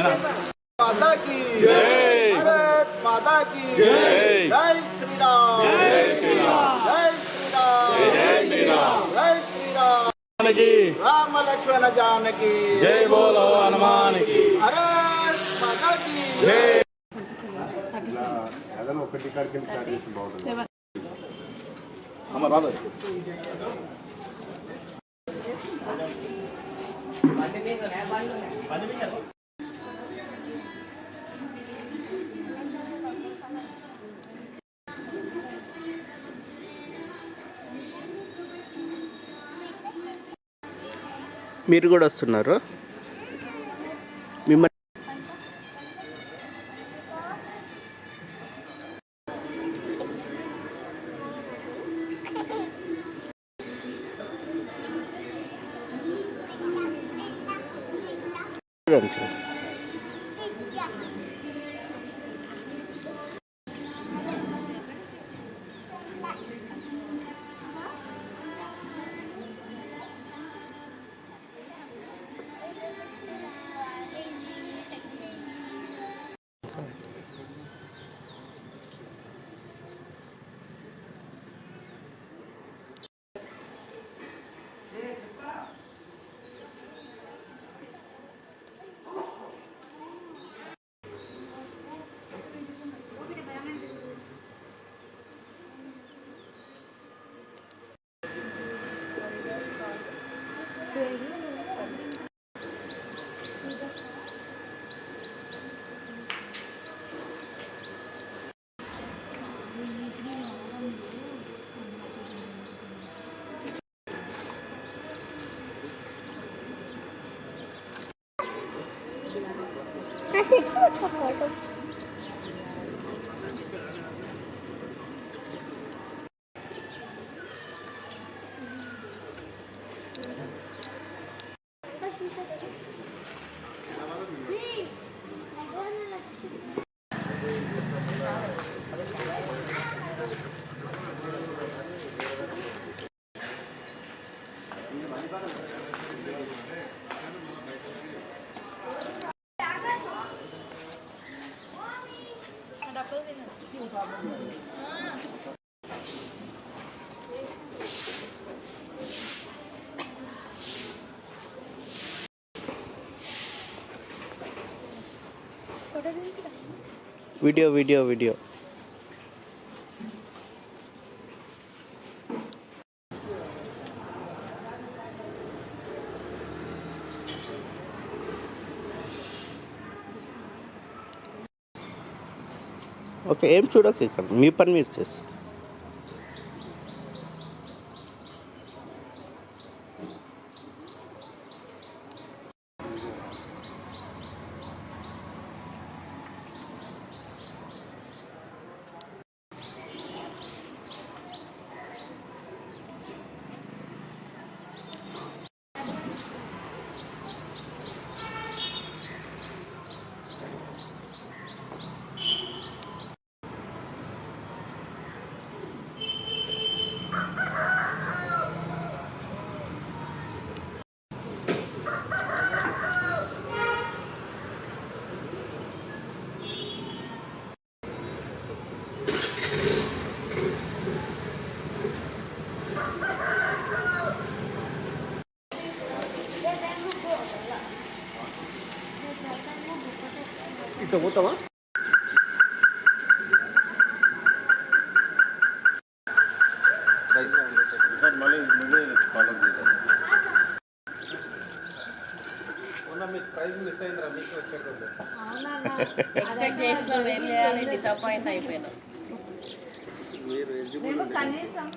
माता की जय, भारत माता की जय, जय श्री राम, जय श्री राम, जय श्री राम, जय श्री राम, जय श्री राम की राम लक्ष्मण जानकी जय बोलो हनुमान की भारत माता की जय। ఏదైనా ఒకటి కాడికి స్టార్ట్ చేసి బాగుంటుంది అమ్మ రాదు మీరు కూడా వస్తున్నారు మిమ్మల్ని వీడియో వీడియో వీడియో ఓకే ఏం చూడక మీ పని మీరు చేసి ఇట్లా పోతావా మళ్ళీ నువ్వే ఫాలో చేయాలి మీకు ప్రైజ్ మిస్ అయిందిరా మీకు వచ్చేది ఎక్స్పెక్ట్ చేసినాం ఏం చేయాలి డిసప్పాయింట్ అయిపోయినాం మీరు కనీసం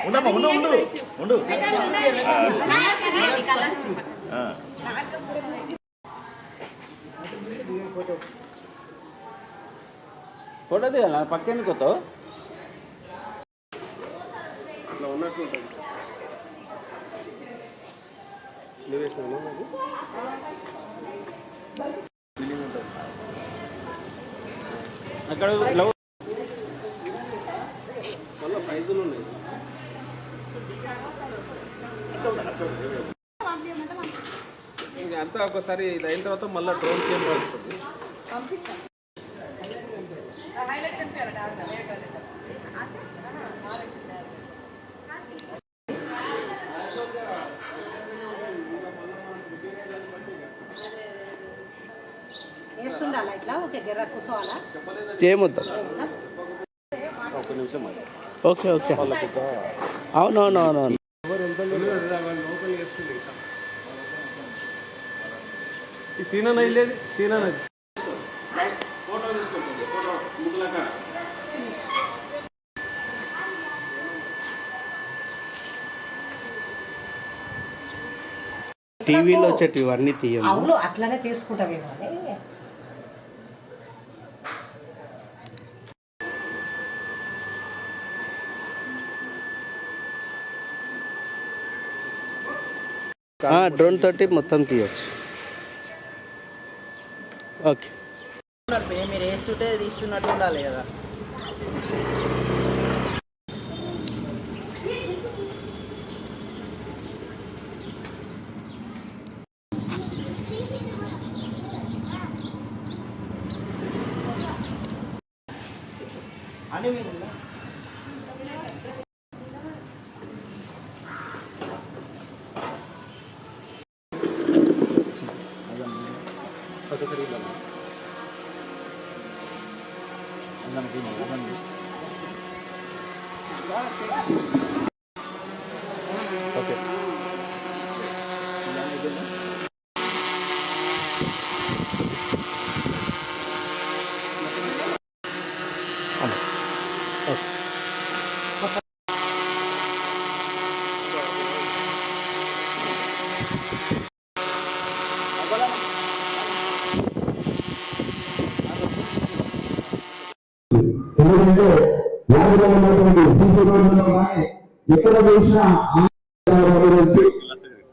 ఉండమ్మా ఉండు ఉండు ఉండు ఫోటో దిగాల పక్కన కొత్తావు ఇట్లా ఉన్నట్టు ఉంటుంది అక్కడ లవ్ మళ్ళీ ప్రైజులు ఉన్నాయి ఇంకా అంతా ఒకసారి ఇది అయిన తర్వాత మళ్ళీ డ్రోన్ కెమెరా వస్తుంది వేస్తుండాలా ఇట్లా ఓకే గెర్ర కూర్చోవాలా ఏమొద్దు. ఒక నిమిషం ఓకే ఓకే అవునవునవునవును. ఈ సీనా లేదు సీనా ఫోటో తీసుకుంటుంది ఫోటో ముగ్గులక టీవీలో వచ్చేటివి ఇవన్నీ తీయము. అవును అట్లనే తీసుకుంటామేమో అని డ్రోన్ తోటి మొత్తం తీయచ్చు. ఓకే మీరు వేస్తుంటే తీస్తున్నట్టు ఉండాలి కదా. అని మీరు ఓకే ఎందుకంటే యాభై ఉన్నటువంటి సీసీ రోడ్లలో కానీ ఎక్కడ చూసినా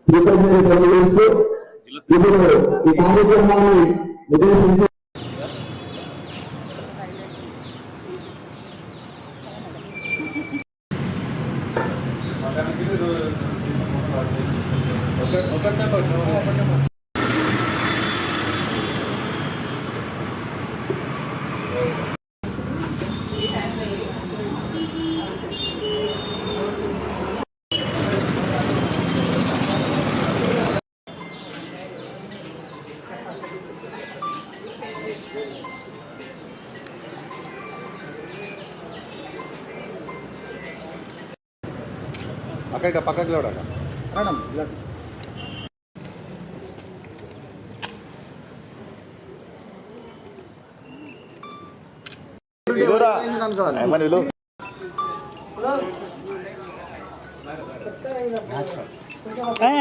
కృతజ్ఞతలు తెలియజేస్తూ ఇప్పుడు ఈ కార్యక్రమాన్ని ఉద్దేశించి అక్కడ పక్కకి లేవడా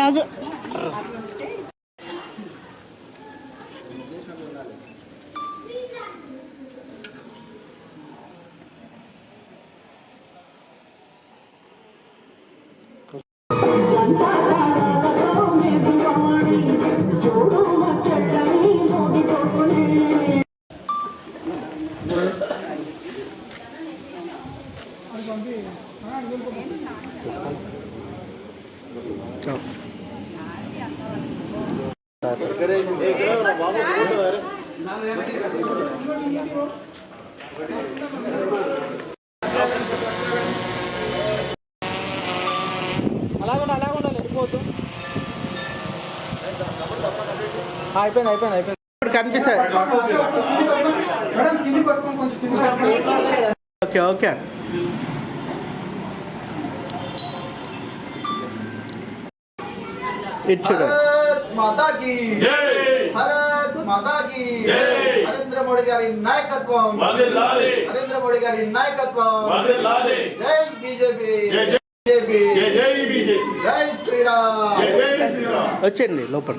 అది అయిపోయింది కనిపిస్తుంది. ఓకే ఓకే ఇటు చూడండి. మాతా కీ భారత్ మాతా కీ నరేంద్ర మోడీ గారి నాయకత్వం నరేంద్ర మోడీ గారి నాయకత్వం జై బీజేపీ. బీజేపీ జై శ్రీరామ్ వచ్చేయండి లోపల.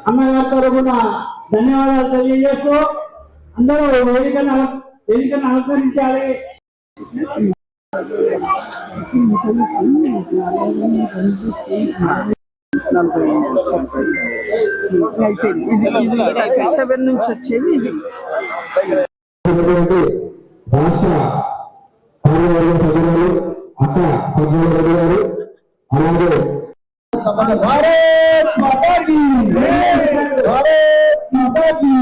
అన్నగారి తరఫున ధన్యవాదాలు తెలియజేస్తూ అందరూ వేదికను అలంకరించాలి. సెవెన్ నుంచి వచ్చేది ఇది. రాష్ట్ర కార్యవర్గ సభ్యులు అక్క పద్మనాభ గారు, అలాగే భారత్ మాతా కీ భారత్ మాతా కీ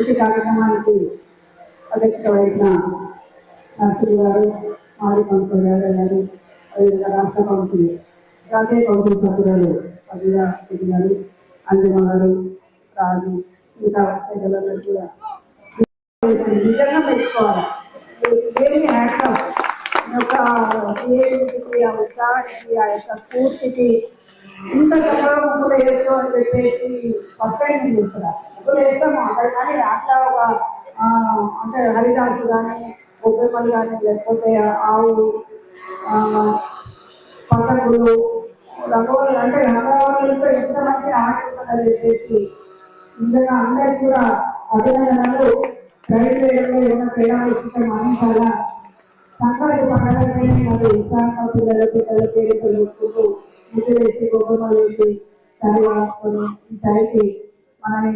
ఈ కార్యక్రమానికి అధ్యక్షత వహించిన శాస్త్రి గారు, మాజీ కౌన్సిలర్ గారు, అదేవిధంగా రాష్ట్ర కౌన్సిల్ జాతీయ కౌన్సిల్ సభ్యులు అభిగా గారు, అంజమ్మ గారు, రాజు, ఇంకా ప్రజలందరూ కూడా నిజంగా పెట్టుకోవాలి. ఆ ఉత్సాహానికి, ఆ యొక్క స్ఫూర్తికి ఇంత చక్కగా ముగ్గులు వేస్తూ అని చెప్పేసి ఫస్ట్ టైం నేను చూస్తున్నా. ముగ్గులు వేస్తాము అక్కడ కానీ అట్లా ఒక అంటే హరిదాసు కానీ, గొబ్బెమ్మలు కానీ, లేకపోతే ఆవులు, పంటలు, రంగోళ్ళు అంటే రంగవాళ్ళతో ఎంతమంది ఆడుతుందని చెప్పేసి నిజంగా అందరికీ కూడా అభినందనలు. ప్రైవేట్ వేయడంలో ఏమైనా తేడా వస్తుంటే మానించాలా. సంక్రాంతి పండుగలపై మరి ఉత్సాహంగా పిల్లలకి పేరు వేసుకుంటూ ముద్దు వేసి గొప్పలు వేసి చలి వాడుకొని ఈ చలికి మనని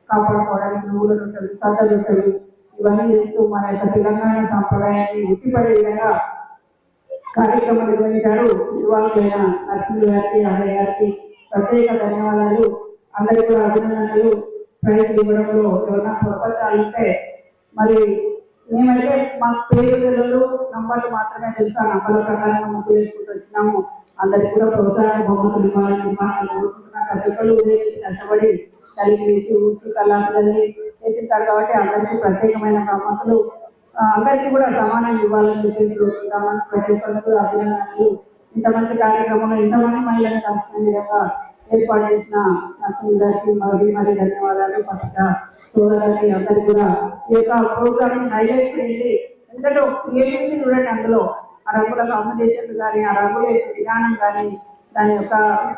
కాపాడుకోవడానికి నువ్వుల రొట్టెలు, సద్ద రొట్టెలు ఇవన్నీ చేస్తూ మన యొక్క తెలంగాణ సంప్రదాయాన్ని ఉట్టిపడే విధంగా కార్యక్రమం నిర్వహించారు. యువకులైన నర్సింహులు గారికి, అన్నయ్య గారికి ప్రత్యేక ధన్యవాదాలు. అందరికీ కూడా అభినందనలు. ప్రైజ్ ఇవ్వడంలో ఏమైనా పొరపాటు ఉంటే మరి మేమైతే మాకు పేరు నంబర్లు మాత్రమే తెలుసు. ఆ నంబర్ల ప్రకారం ముగ్గు వేసుకుంటూ వచ్చినాము. అందరికి కూడా ప్రోత్సాహం బహుమతులు ఇవ్వాలని కోరుకుంటున్నా. ప్రతి ఒక్కరు ఉదయం కష్టపడి చలికి వేసి ఊడ్చి కళ్ళాపిల్లల్ని వేసింటారు కాబట్టి అందరికీ ప్రత్యేకమైన బహుమతులు అందరికీ కూడా సమానం ఇవ్వాలని చెప్పేసి కోరుకుంటామని ప్రతి ఒక్కరికి అభినందనలు. ఇంత మంచి కార్యక్రమంలో ఇంతమంది మహిళలను కలుసుకునే విధంగా ఏర్పాటు చేసిన నరసింహ గారికి మరీ ధన్యవాదాలు. పత్రిక సోదరులకి అందరికీ కూడా ఈ యొక్క ప్రోగ్రామ్ హైలైట్ చేయండి. ఎందుకంటే క్రియేటివిటీ చూడండి, అందులో ఆ రంగుల కాంబినేషన్ కానీ, ఆ రంగుల విధానం కానీ, దాని యొక్క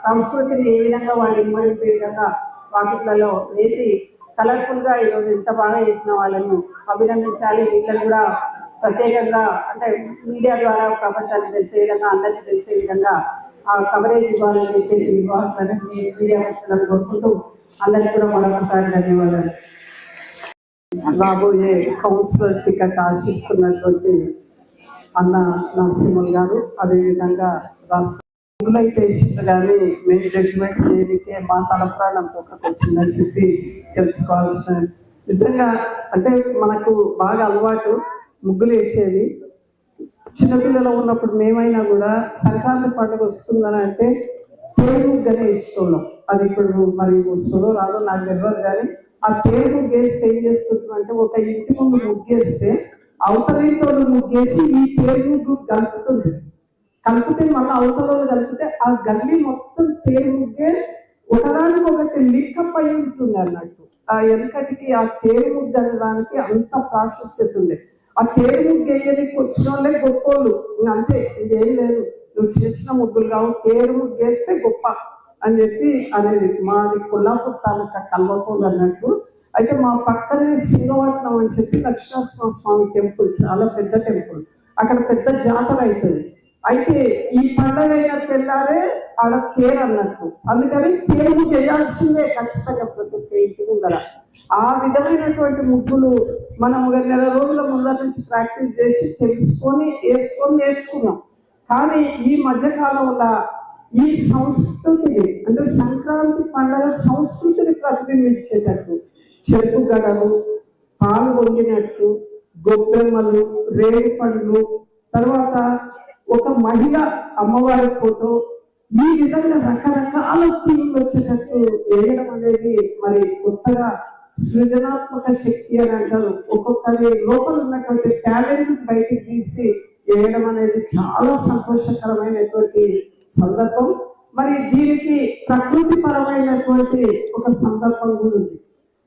సంస్కృతిని ఏ విధంగా వాళ్ళు ఇన్వాల్వ్ విధంగా వాకిట్లలో వేసి కలర్ఫుల్ గా ఈరోజు ఇంత బాగా చేసిన వాళ్ళను అభినందించాలి. వీళ్ళని కూడా ప్రత్యేకంగా అంటే మీడియా ద్వారా ప్రపంచానికి తెలిసే విధంగా, అందరికీ తెలిసే విధంగా ఆ కవరేజ్ ఇవ్వాలని చెప్పేసి మీడియా వ్యక్తులను కోరుకుంటూ అందరికీ కూడా మరొకసారి ధన్యవాదాలు. రాబోయే కౌన్సిలర్ టికెట్ ఆశిస్తున్నటువంటి అన్న నరసింహులు గారు, అదేవిధంగా రాష్ట్ర కానీ మేము జడ్జిమెంట్ చేయడానికి మా తలప్రాణం ఒకటి వచ్చిందని చెప్పి తెలుసుకోవాల్సిన నిజంగా అంటే మనకు బాగా అలవాటు ముగ్గులు వేసేది. చిన్నపిల్లలు ఉన్నప్పుడు మేమైనా కూడా సంక్రాంతి పండుగ వస్తుందని అంటే పేరు గణేస్తున్నాం. అది ఇప్పుడు మరి వస్తుందో రాదో నాకు తెలియదు, కానీ ఆ పేరు గేస్తే ఏం చేస్తుందంటే ఒక ఇంటి ముందు ముగ్గేస్తే అవతలితో ముగ్గేసి ఈ తేరు ముగ్గు కలుపుతుంది. కలిపితే మళ్ళీ అవతలలో కలిపితే ఆ గల్లీ మొత్తం తేరు ముగ్గే ఒకదానికి ఒకటి లింకప్ అయి ఉంటుంది అన్నట్టు. ఆ వెనకటికి ఆ తేరు ముగ్గు అనే దానికి అంత ప్రాశస్త్యత ఉంది. ఆ తేరు ముగ్గు వేయడానికి వచ్చిన వాళ్ళే గొప్పోళ్ళు, అంతే, ఇదేం లేదు, నువ్వు చేసిన ముగ్గులు కావు, తేరు ముగ్గు వేస్తే గొప్ప అని చెప్పి అనేది. మాది కొల్లాపూర్ తాలూకా కల్వకోలు అన్నట్టు. అయితే మా పక్కనే సింగవట్నం అని చెప్పి లక్ష్మీనరసింహ స్వామి టెంపుల్, చాలా పెద్ద టెంపుల్, అక్కడ పెద్ద జాతర అవుతుంది. అయితే ఈ పండుగ అయిన తెల్లారే ఆడ తేరు అన్నట్టు, అందుకని తేరు చేయాల్సిందే ఖచ్చితంగా ప్రతి ఒక్క ఇంటి ముందర. ఆ విధమైనటువంటి ముగ్గులు మనం 1 నెల రోజుల ముందర నుంచి ప్రాక్టీస్ చేసి తెలుసుకొని వేసుకొని నేర్చుకున్నాం. కానీ ఈ మధ్యకాలంలో ఈ సంస్కృతిని, అంటే సంక్రాంతి పండుగ సంస్కృతిని ప్రతిబింబించేటట్టు చెరుకు గడలు, పాలు వంగినట్టు, గొబ్బెమ్మలు, రేగి పండ్లు, తర్వాత ఒక మహిళ అమ్మవారి ఫోటో, ఈ విధంగా రకరకాల థీమ్లు వచ్చేటట్టు వేయడం అనేది మరి కొత్తగా సృజనాత్మక శక్తి అని అంటారు. ఒక్కొక్కరి లోపల ఉన్నటువంటి టాలెంట్ బయటికి తీసి వేయడం అనేది చాలా సంతోషకరమైనటువంటి సందర్భం. మరి దీనికి ప్రకృతి పరమైనటువంటి ఒక సందర్భం కూడా ఉంది.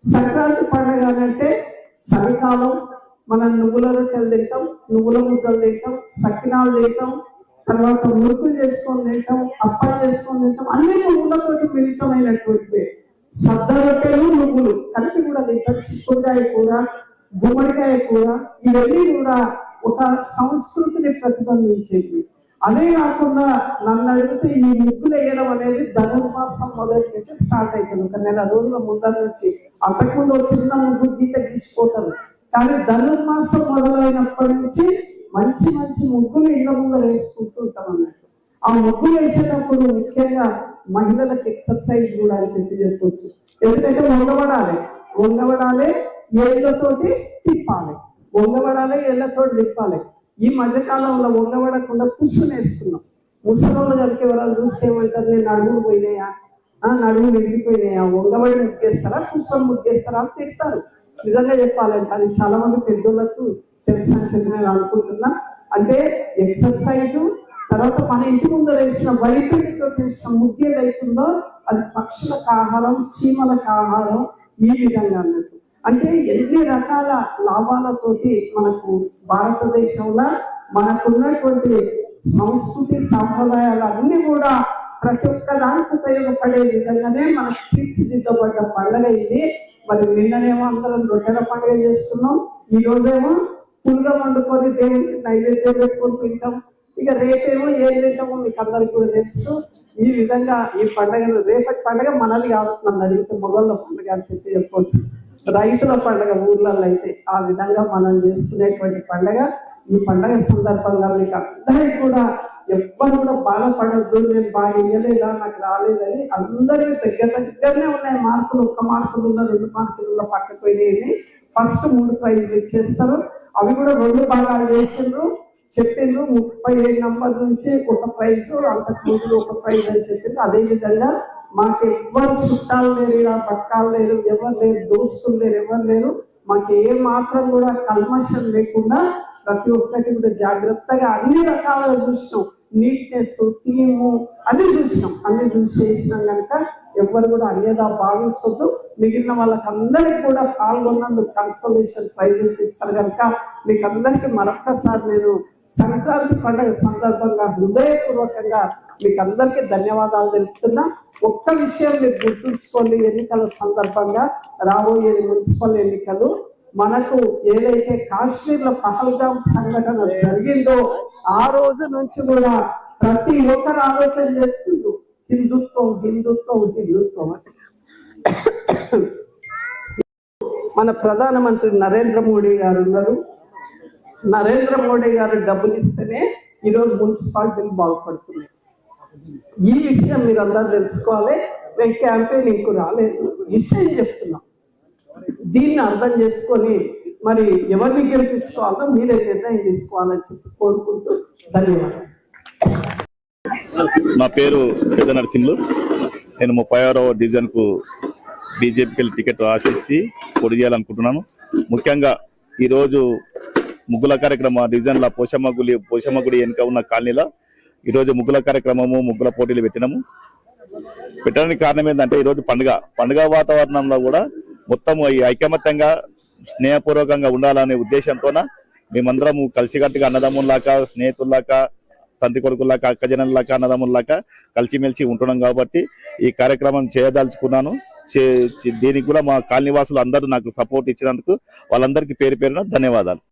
సంక్రాంతి పండుగ అంటే చలికాలం, మనం నువ్వుల రొట్టెలు తింటాం, నువ్వుల ముద్దలు తింటాం, సకినాలు తింటాం, తర్వాత మురుకులు చేసుకొని తింటాం, అప్పాలు చేసుకొని తింటాం, అన్ని నువ్వులతోటి మిళితమైనటువంటివి. సద్ద రొట్టెలు నువ్వులు కలిపి కూడా తింటాం, చిక్కుడుకాయ కూర, గుమ్మడికాయ కూర, ఇవన్నీ కూడా ఒక సంస్కృతిని ప్రతిబింబించేవి. అదే కాకుండా నన్ను అడిగితే ఈ ముగ్గులు వేయడం అనేది ధనుర్మాసం మొదటి నుంచి స్టార్ట్ అవుతుంది. 1 నెల రోజుల ముందర నుంచి, అంతకుముందు చిన్న ముగ్గు గీత గీసిపోతారు. కానీ ధనుర్మాసం మొదలైనప్పటి నుంచి మంచి మంచి ముగ్గులు ఇళ్ళ ముందర వేసుకుంటూ ఉంటాం అన్నట్టు. ఆ ముగ్గులు వేసేటప్పుడు ముఖ్యంగా మహిళలకు ఎక్సర్సైజ్ కూడా అని చెప్పొచ్చు. ఎందుకంటే వంగబడాలి, ఏళ్లతోటి తిప్పాలి, ఏళ్లతోటి తిప్పాలి. ఈ మధ్యకాలంలో వంగబడకుండా కూర్చుని వేస్తున్నాం. ముసలోళ్ళు కనుక ఎవరైనా చూస్తే ఏమంటారు, నేను నడుములు పోయినాయా, నడుములు విరిగిపోయినాయా, వంగబడి ముగ్గేస్తారా, కూర్చొని ముగ్గేస్తారా అని తిడతారు. నిజంగా చెప్పాలంటే అది చాలా మంది పెద్దోళ్ళకు తెలుసు అని చెప్పి నేను అనుకుంటున్నా. అంటే ఎక్సర్సైజు, తర్వాత మన ఇంటి ముందర వేసిన వరిపిండితో వేసిన ముగ్గు ఏదైతుందో అది పక్షులకు ఆహారం, చీమలకు ఆహారం, ఈ విధంగా అన్నట్టు. అంటే ఎన్ని రకాల లాభాలతోటి మనకు భారతదేశంలో మనకున్నటువంటి సంస్కృతి సాంప్రదాయాలు అన్ని కూడా ప్రతి ఒక్క దానికి ఉపయోగపడే విధంగానే మనకు తీర్చిదిద్దబడ్డ పండుగ ఇది. మరి నిన్ననేమో అందరం రొట్టెల పండుగ చేసుకున్నాం, ఈ రోజేమో పులుగా వండుకొని దేవుడికి నైవేద్యం పెట్టుకొని తింటాం. ఇక రేపేమో ఏం తింటామో మీకు అందరికి కూడా తెలుసు. ఈ విధంగా ఈ పండుగను, రేపటి పండుగ మనది కాబట్టి నన్ను అడిగితే మొగళ్ళ పండుగ అని చెప్పవచ్చు. రైతుల పండుగ ఊర్లలో అయితే ఆ విధంగా మనం చేసుకునేటువంటి పండుగ. ఈ పండుగ సందర్భంగా మీకు అందరికీ కూడా ఎవ్వరు కూడా బాధపడద్దు, నేను బాగా వేయలేదా, నాకు రాలేదని. అందరికీ దగ్గరనే ఉన్నాయి మార్కులు. 1 మార్కులు ఉన్న 2 మార్కులు పక్కకు పోయినాయి. ఫస్ట్ 3 ప్రైజులు ఇచ్చేస్తారు. అవి కూడా 2 భాగాలు చేసిండ్రు, చెప్పిండ్రు. 37 నంబర్ నుంచి 1 ప్రైజు, అంతకు ముందు 1 ప్రైజ్ అని చెప్పిండ్రు. అదే విధంగా మాకు ఎవ్వరు చుట్టాలు లేరు, ఇలా పక్కాలు లేరు, ఎవరు లేరు, దోస్తులు లేరు, ఎవరు లేరు. మాకు ఏ మాత్రం కూడా కల్మషం లేకుండా ప్రతి ఒక్కటి కూడా జాగ్రత్తగా అన్ని రకాలుగా చూసినాం. నీట్నెస్, థీము అన్ని చూసినాం. అన్ని చూసి చేసినాం కనుక ఎవ్వరు కూడా అన్యదా భావించొద్దు. మిగిలిన వాళ్ళకి అందరికి కూడా పాల్గొన్నందుకు కన్సోలేషన్ ప్రైజెస్ ఇస్తారు కనుక మీకు అందరికీ మరొక్కసారి నేను సంక్రాంతి పండుగ సందర్భంగా హృదయపూర్వకంగా మీకు అందరికీ ధన్యవాదాలు తెలుపుతున్నా. ఒక్క విషయం మీరు గుర్తుంచుకోండి, ఎన్నికల సందర్భంగా రాబోయేది మున్సిపల్ ఎన్నికలు. మనకు ఏదైతే కాశ్మీర్లో పహల్గామ్ సంఘటన జరిగిందో ఆ రోజు నుంచి కూడా ప్రతి ఒక్కరు ఆలోచన చేస్తుండ్రు హిందుత్వం హిందుత్వం హిందుత్వం అని. మన ప్రధానమంత్రి నరేంద్ర మోడీ గారు ఉన్నారు. నరేంద్ర మోడీ గారు డబ్బులు ఇస్తేనే ఈరోజు మున్సిపాలిటీలు బాగుపడుతున్నాయి. ఈ విషయం మీరు అందరూ తెలుసుకోవాలి. మేము క్యాంపెయిన్ ఇంకూ రాలేదు, విషయం చెప్తున్నాం. దీన్ని అర్థం చేసుకొని మరి ఎవరిని గెలిపించుకోవాలో మీరే నిర్ణయం తీసుకోవాలని చెప్పి కోరుకుంటూ ధన్యవాదాలు. నా పేరు పెద్ద నరసింహులు. నేను 36వ డివిజన్కు బీజేపీకి టికెట్ ఆశించి పోటీ చేయాలనుకుంటున్నాను. ముఖ్యంగా ఈరోజు ముగ్గుల కార్యక్రమం డివిజన్ల పోషమ్మ గుడి వెనుక ఉన్న కాలనీలో ఈరోజు ముగ్గుల కార్యక్రమము ముగ్గుల పోటీలు పెట్టడానికి కారణం ఏంటంటే ఈరోజు పండుగ వాతావరణంలో కూడా మొత్తం ఈ ఐకమత్యంగా స్నేహపూర్వకంగా ఉండాలనే ఉద్దేశంతోన మేమందరం కలిసికట్టుగా అన్నదమ్ముల్లాగా స్నేహితుల్లాగా తండ్రి కొడుకుల్లాగా అక్కజనుల్లాగా అన్నదమ్ముల్లాగా కలిసిమెలిసి ఉంటున్నాం కాబట్టి ఈ కార్యక్రమం చేయదలుచుకున్నాను. దీనికి కూడా మా కాలనీ వాసులు అందరూ నాకు సపోర్ట్ ఇచ్చినందుకు వాళ్ళందరికీ పేరు పేరున ధన్యవాదాలు.